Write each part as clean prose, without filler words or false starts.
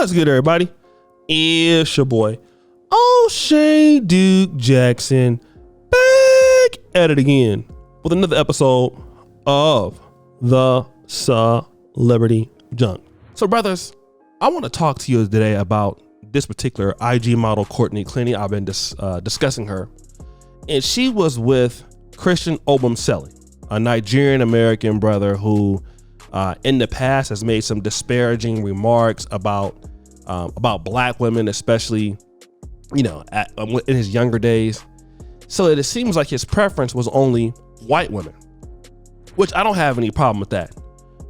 What's good, everybody? It's your boy, O'Shea Duke Jackson, back at it again with another episode of the Celebrity Junk. So, brothers, I want to talk to you today about this particular IG model, Courtney Clenny. I've been discussing her, and she was with Christian Obumseli, a Nigerian American brother who in the past has made some disparaging remarks about black women, especially, in his younger days. So it seems like his preference was only white women, which I don't have any problem with that.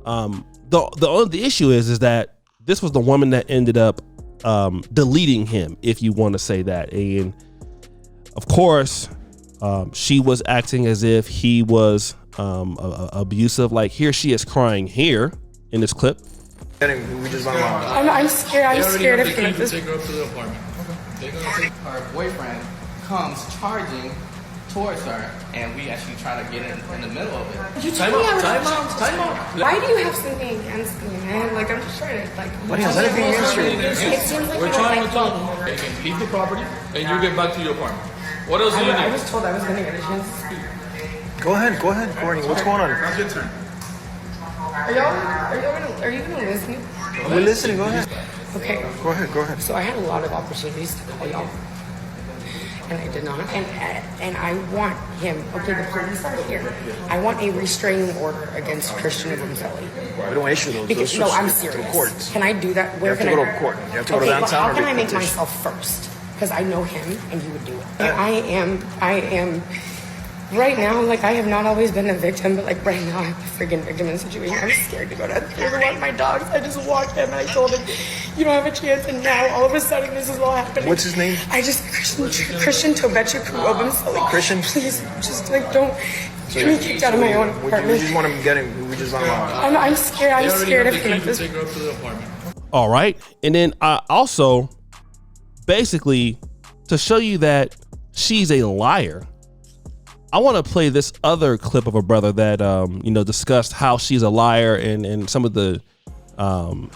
The issue is that this was the woman that ended up deleting him, if you want to say that. And of course, she was acting as if he was abusive. Like, here she is crying here in this clip. I'm scared. I'm scared of him. Take her up to the apartment. Okay. Her boyfriend comes charging towards her, and we actually try to get in the middle of it. Time out. Why do you have something against me, man? Like, I'm just trying to, What has anything against you? It seems like We're trying to talk. You can leave the property, and you get back to your apartment. What else do you I need? was told I was going to get a chance to speak. Go ahead, Courtney. What's going on? Now's your turn. Are you gonna listen? We're listening. Go ahead. Okay. Go ahead. So I had a lot of opportunities to call y'all, and I did not. And I want him. Okay, the police are here. I want a restraining order against Christian Obumseli. We don't issue those. Because, no, I'm serious. Courts. Can I do that? Where You have to can go I to court. You have to go to but downtown. how can or I make petition. myself first? Because I know him, and he would do it. And I am. Right now, like, I have not always been a victim, but, like, right now I'm a freaking victim in the situation. I'm scared to go down there to walk my dogs. I just walked him and I told him, you don't have a chance, and now all of a sudden this is all happening. What's his name? Christian Tobetchukwu Obumseli. Christian? Please, just, like, don't get me kicked out of my own We apartment. just want him to get him. We just want him out. I'm scared. I'm scared of him. Take her up to the apartment. All right. And then also, basically, to show you that she's a liar, I want to play this other clip of a brother that, discussed how she's a liar and some of the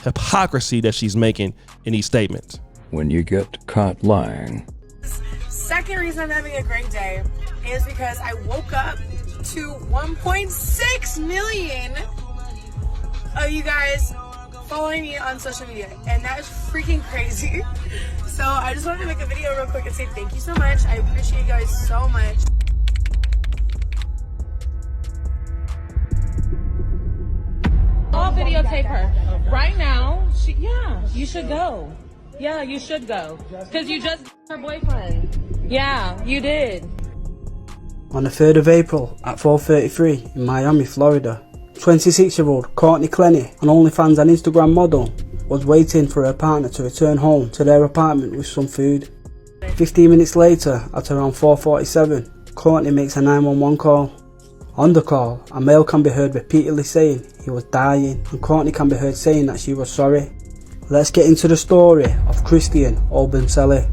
hypocrisy that she's making in these statements. When you get caught lying. Second reason I'm having a great day is because I woke up to 1.6 million of you guys following me on social media, and that is freaking crazy. So I just wanted to make a video real quick and say thank you so much. I appreciate you guys so much. I'll videotape her. Right now, you should go. Yeah, you should go. Because you just her boyfriend. Yeah, you did. On the 3rd of April at 4:33 in Miami, Florida, 26-year-old Courtney Clenny, an OnlyFans and Instagram model, was waiting for her partner to return home to their apartment with some food. 15 minutes later, at around 4:47, Courtney makes a 911 call. On the call, a male can be heard repeatedly saying he was dying, and Courtney can be heard saying that she was sorry. Let's get into the story of Christian Obumseli.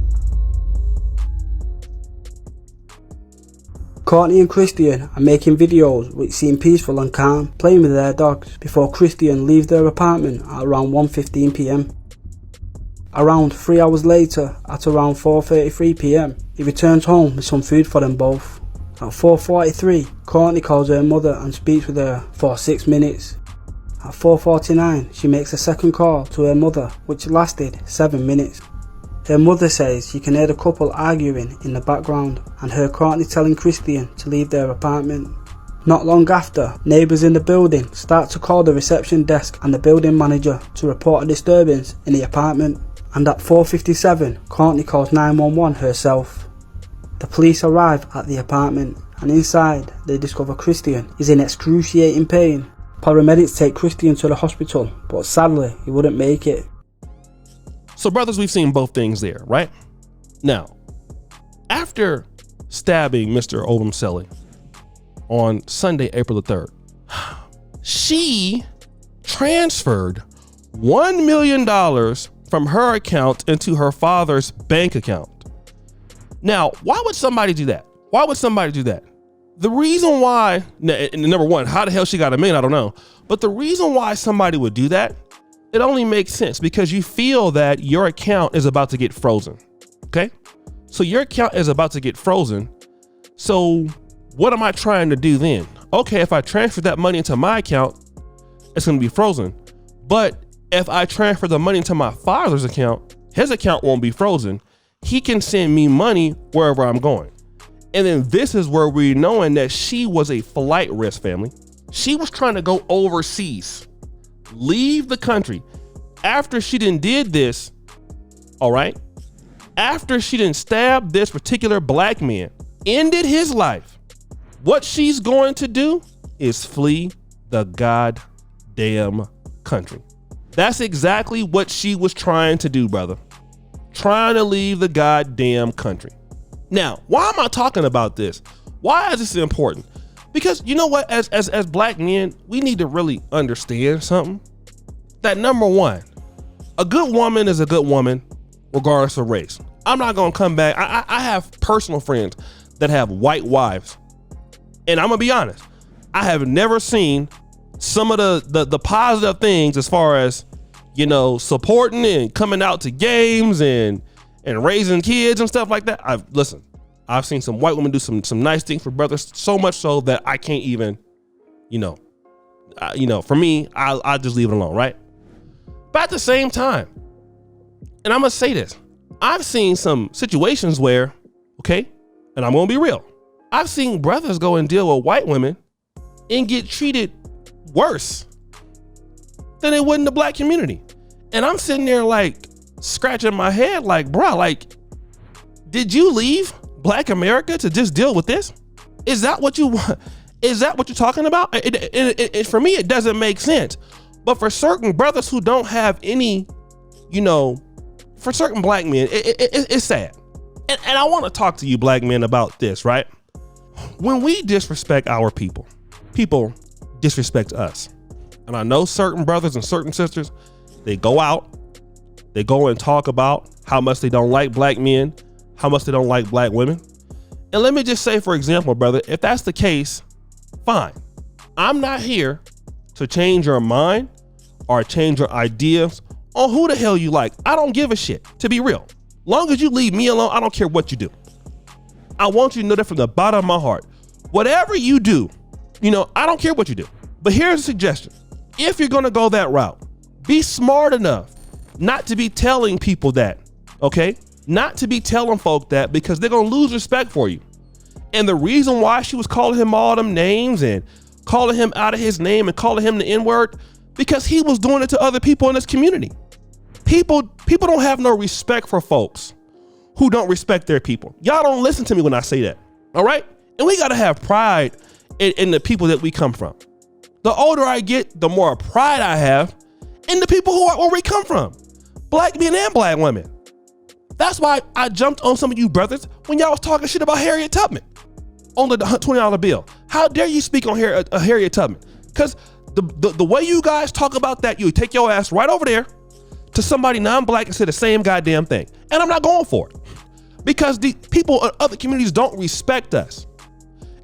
Courtney and Christian are making videos which seem peaceful and calm, playing with their dogs, before Christian leaves their apartment at around 1:15 PM. Around 3 hours later, at around 4:33 PM, he returns home with some food for them both. At 4:43, Courtney calls her mother and speaks with her for 6 minutes. At 4:49, she makes a second call to her mother, which lasted 7 minutes. Her mother says she can hear the couple arguing in the background and heard Courtney telling Christian to leave their apartment. Not long after, neighbours in the building start to call the reception desk and the building manager to report a disturbance in the apartment. And at 4:57, Courtney calls 911 herself. The police arrive at the apartment, and inside they discover Christian is in excruciating pain. Paramedics take Christian to the hospital, but sadly he wouldn't make it. So, brothers, we've seen both things there, right? Now, after stabbing Mr. Obumseli on Sunday, April the 3rd, she transferred $1 million from her account into her father's bank account. Now, why would somebody do that? The reason why, number one, how the hell she got $1 million, I don't know. But the reason why somebody would do that It only makes sense because you feel that your account is about to get frozen. Okay? So your account is about to get frozen. So what am I trying to do then? Okay, if I transfer that money into my account, it's going to be frozen. But if I transfer the money into my father's account, his account won't be frozen. He can send me money wherever I'm going. And then this is where we're knowing that she was a flight risk, family. She was trying to go overseas, leave the country. After she did this, all right, after she didn't stab this particular black man, ended his life, what she's going to do is flee the goddamn country. That's exactly what she was trying to do, brother. Trying to leave the goddamn country. Now, why am I talking about this? Why is this important? Because you know what, as black men, we need to really understand something. That number one, a good woman is a good woman regardless of race. I'm not gonna come back. I have personal friends that have white wives. And I'm gonna be honest, I have never seen some of the positive things as far as, you know, supporting and coming out to games and raising kids and stuff like that. I've seen some white women do some nice things for brothers, so much so that I can't even, for me, I'll just leave it alone, right? But at the same time, and I'm gonna say this, I've seen some situations where, okay, and I'm gonna be real, I've seen brothers go and deal with white women and get treated worse than they would in the black community. And I'm sitting there like scratching my head like, bro, like, did you leave black America to just deal with this? Is that what you want? Is that what you're talking about? It for me, it doesn't make sense. But for certain brothers who don't have any, for certain black men, it's sad. And I want to talk to you black men about this, right? When we disrespect our people disrespect us. And I know certain brothers and certain sisters, they go out, they go and talk about how much they don't like black men, how much they don't like black women. And let me just say, for example, brother, if that's the case, fine. I'm not here to change your mind or change your ideas on who the hell you like. I don't give a shit, to be real. Long as you leave me alone, I don't care what you do. I want you to know that from the bottom of my heart. Whatever you do, I don't care what you do. But here's a suggestion. If you're gonna go that route, be smart enough not to be telling people that, okay? Not to be telling folk that, because they're gonna lose respect for you. And the reason why she was calling him all them names and calling him out of his name and calling him the N-word, because he was doing it to other people in this community. People don't have no respect for folks who don't respect their people. Y'all don't listen to me when I say that, all right? And we gotta have pride in the people that we come from. The older I get, the more pride I have in the people where we come from. Black men and black women. That's why I jumped on some of you brothers when y'all was talking shit about Harriet Tubman on the $20 bill. How dare you speak on Harriet Tubman? Because the way you guys talk about that, you take your ass right over there to somebody non-black and say the same goddamn thing. And I'm not going for it. Because the people in other communities don't respect us.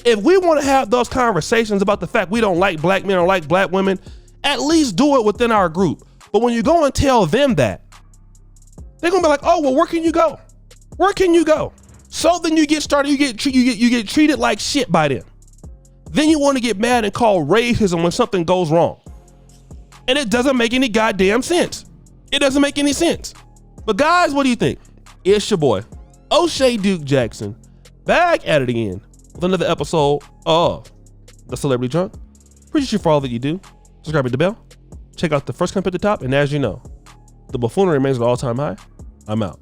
If we want to have those conversations about the fact we don't like black men or like black women, at least do it within our group. But when you go and tell them that, they're gonna be like, oh, well, where can you go? Where can you go? So then you get started, you get treated like shit by them. Then you want to get mad and call racism when something goes wrong. And it doesn't make any goddamn sense. It doesn't make any sense. But guys, what do you think? It's your boy, O'Shea Duke Jackson, back at it again with another episode of The Celebrity Junk. Appreciate you for all that you do. Subscribe to the bell. Check out the first comment at the top. And as you know, the buffoonery remains at an all-time high. I'm out.